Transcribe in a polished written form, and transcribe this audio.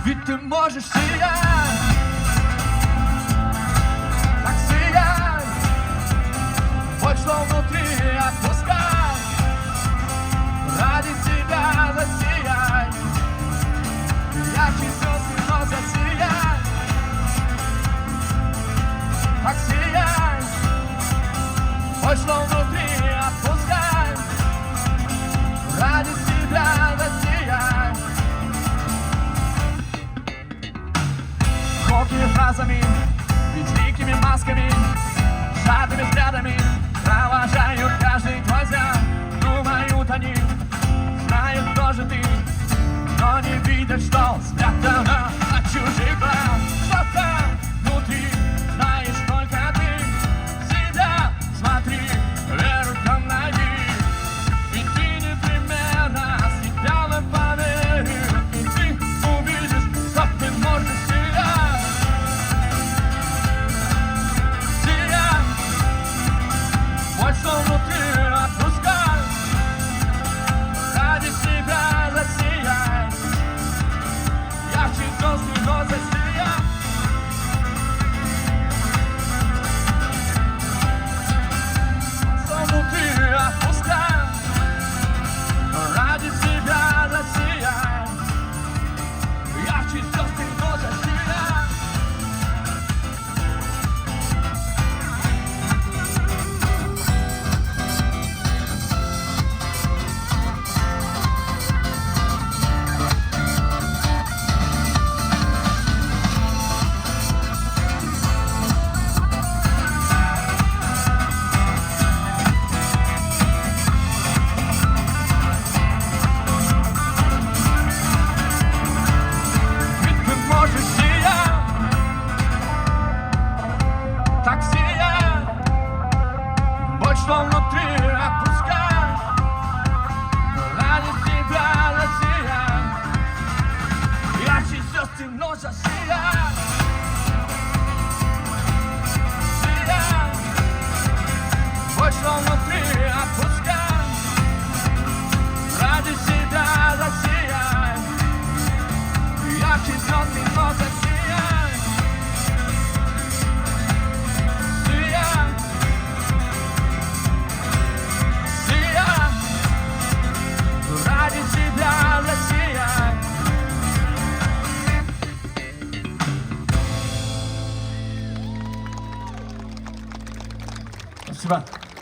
Ведь ты можешь сиять, так сиять, вот что внутри отпускай, ради тебя засияй, ярче звезд, но засияй, так сияй, вот что внутри отпускай, ради тебя засияй. Колкими фразами, безликими масками, жадными взглядами провожают каждый твой взгляд. Думают они, знают, кто же ты, но не видят, что спрятано от чужих глаз. Что там внутри, знаешь только ты. Себя смотри, веру там найди. И ты непременно с идеалом поверишь. И ты увидишь, что ты можешь сиять. Вот что внутри отпускай, ради себя засияй, ярче звезды, но засияй. Что внутри отпускай, ради себя засияй, ярче звезды, но засияй. Так сияй, вот что внутри отпускай, ради тебя засияй, ярче звезды, но засияй. Сияй, вот что внутри отпускай, ради себя засияй, ярче звезды, но засияй. Ради тебя засияй. Спасибо.